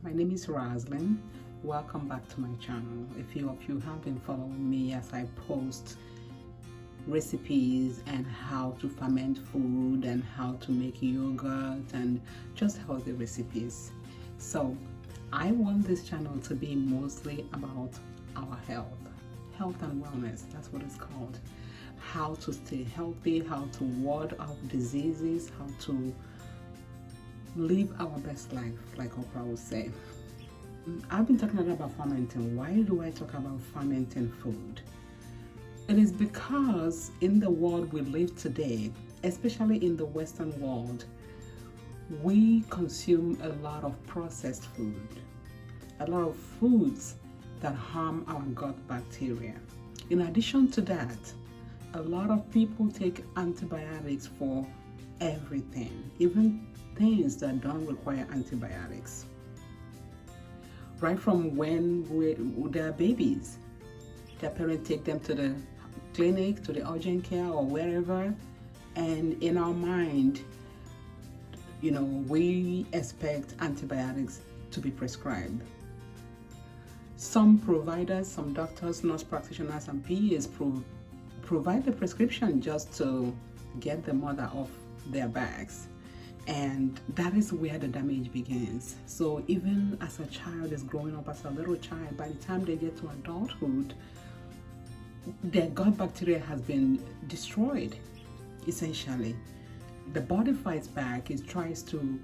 My name is Roslyn. Welcome back to my channel. A few of you have been following me as I post recipes and how to ferment food and how to make yogurt and just healthy recipes. So I want this channel to be mostly about our health and wellness. That's what it's called. How to stay healthy, how to ward off diseases, how to live our best life, like Oprah would say. I've been talking about fermenting. Why do I talk about fermenting food? It is because in the world we live today, especially in the Western world, we consume a lot of processed food, a lot of foods that harm our gut bacteria. In addition to that, a lot of people take antibiotics for everything, even things that don't require antibiotics. Right from when they're babies, their parents take them to the clinic, to the urgent care or wherever, and in our mind, we expect antibiotics to be prescribed. Some providers, some doctors, nurse practitioners, and PAs provide the prescription just to get the mother off their backs. And that is where the damage begins. So even as a child is growing up as a little child, by the time they get to adulthood, their gut bacteria has been destroyed, essentially. The body fights back. It tries to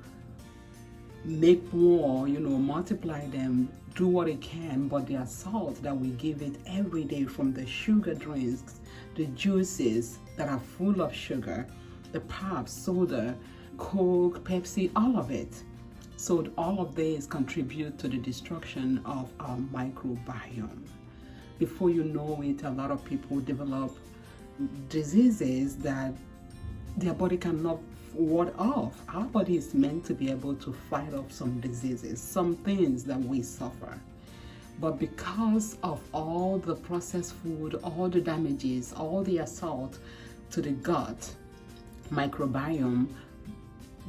make more, multiply them, do what it can, but the assault that we give it every day, from the sugar drinks, the juices that are full of sugar, the pop, soda, Coke, Pepsi, all of it. So all of these contribute to the destruction of our microbiome. Before you know it, a lot of people develop diseases that their body cannot ward off. Our body is meant to be able to fight off some diseases, some things that we suffer. But because of all the processed food, all the damages, all the assault to the gut microbiome,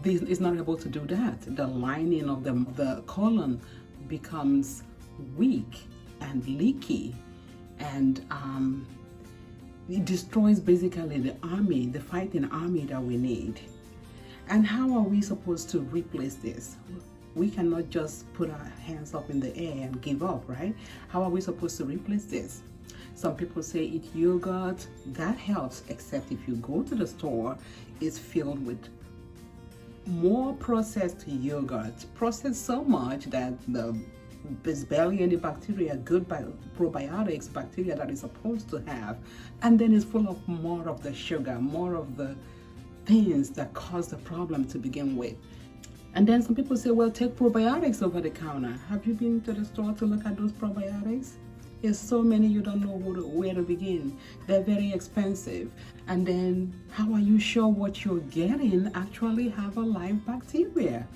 this is not able to do that. The lining of the colon becomes weak and leaky, and it destroys basically the army, the fighting army that we need. And how are we supposed to replace this? We cannot just put our hands up in the air and give up, right? How are we supposed to replace this? Some people say eat yogurt. That helps, except if you go to the store, it's filled with more processed yogurt, processed so much that there's barely any bacteria, good probiotics, bacteria that it's supposed to have, and then it's full of more of the sugar, more of the things that cause the problem to begin with. And then some people say, well, take probiotics over the counter. Have you been to the store to look at those probiotics? There's so many you don't know where to begin. They're very expensive. And then how are you sure what you're getting actually have a live bacteria?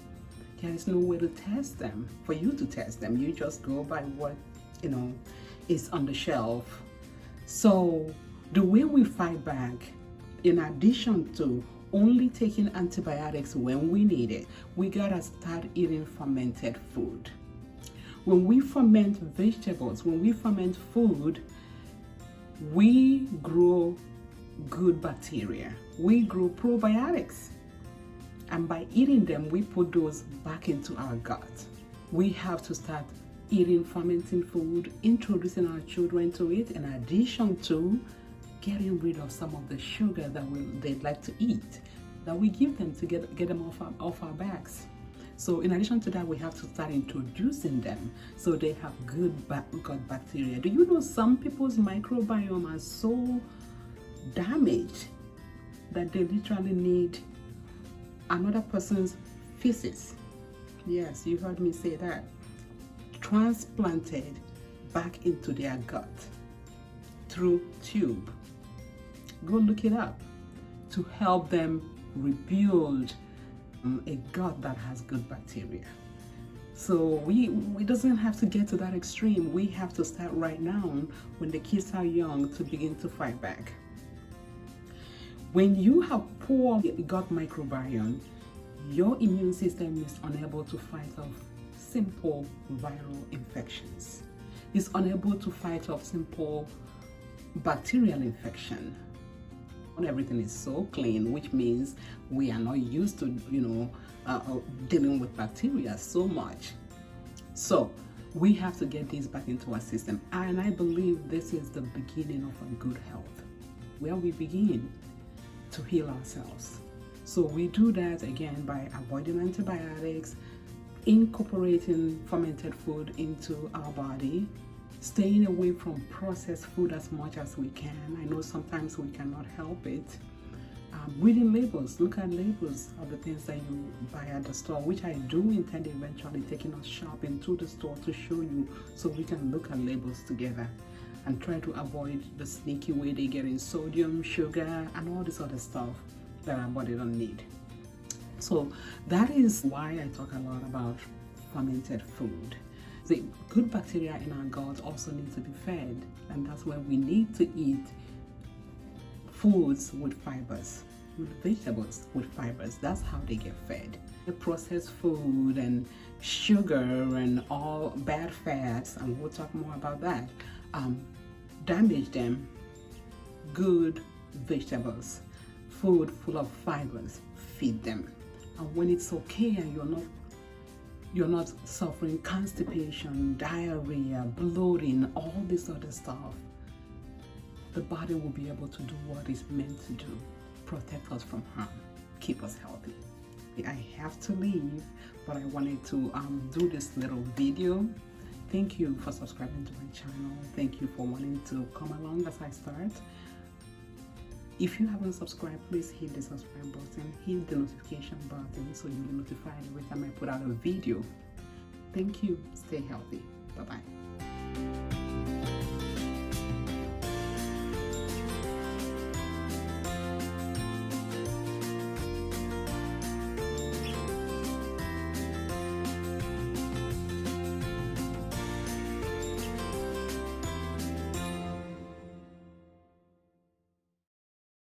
There is no way to test them. For you to test them, you just go by what is on the shelf. So the way we fight back, in addition to only taking antibiotics when we need it, we gotta start eating fermented food. When we ferment vegetables, when we ferment food, we grow good bacteria. We grow probiotics. And by eating them, we put those back into our gut. We have to start eating fermenting food, introducing our children to it, in addition to getting rid of some of the sugar that they'd like to eat, that we give them to get them off our backs. So in addition to that, we have to start introducing them so they have good gut bacteria. Do you know some people's microbiome are so damaged that they literally need another person's feces? Yes, you heard me say that. Transplanted back into their gut through tube. Go look it up, to help them rebuild a gut that has good bacteria. So we doesn't have to get to that extreme. We have to start right now when the kids are young to begin to fight back. When you have poor gut microbiome, your immune system is unable to fight off simple viral infections. It's unable to fight off simple bacterial infection. Not everything is so clean, which means we are not used to, dealing with bacteria so much. So we have to get these back into our system. And I believe this is the beginning of a good health, where we begin to heal ourselves. So we do that again by avoiding antibiotics, incorporating fermented food into our body, staying away from processed food as much as we can. I know sometimes we cannot help it. Reading labels, look at labels of the things that you buy at the store, which I do intend eventually taking us shopping to the store to show you, so we can look at labels together and try to avoid the sneaky way they get in sodium, sugar, and all this other stuff that our body don't need. So that is why I talk a lot about fermented food. The good bacteria in our gut also need to be fed, and that's why we need to eat foods with fibers, with vegetables with fibers. That's how they get fed. The processed food and sugar and all bad fats, and we'll talk more about that, damage them. Good vegetables, food full of fibers, feed them. And when it's okay and you're not suffering constipation, diarrhea, bloating, all this other stuff, the body will be able to do what it's meant to do: protect us from harm, keep us healthy. I have to leave, but I wanted to do this little video. Thank you for subscribing to my channel. Thank you for wanting to come along as I start. If you haven't subscribed, please hit the subscribe button, hit the notification button so you'll be notified every time I put out a video. Thank you. Stay healthy. Bye-bye.